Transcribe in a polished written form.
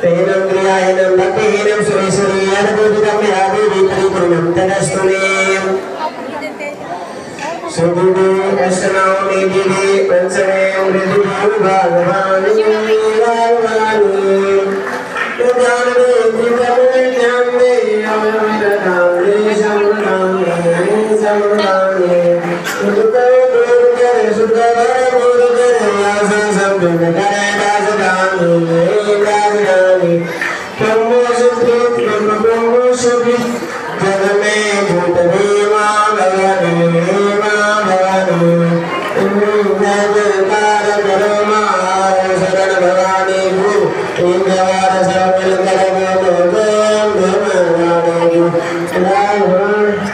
Tehinam kriyahinam bhaktihinam surisuri adabudham yadi viparitrinam tadastunim Sudhudu asnau nidhi pansane mridhu bhagavani bhagavani Yudhyanade dhidhamne jnanne yavavidhamne samvadhamne samvadhamne Sudhukare gurukare sudhavare gurukare yasa samvadhakare dasadhamne dasadhamne Brahmo sudhit brahmo sudhit jagame bhutane ma bhavani ma bhavani Jagakara karama saran bhavani bhu Indavara samil karama bhavani bhavani Bhagavani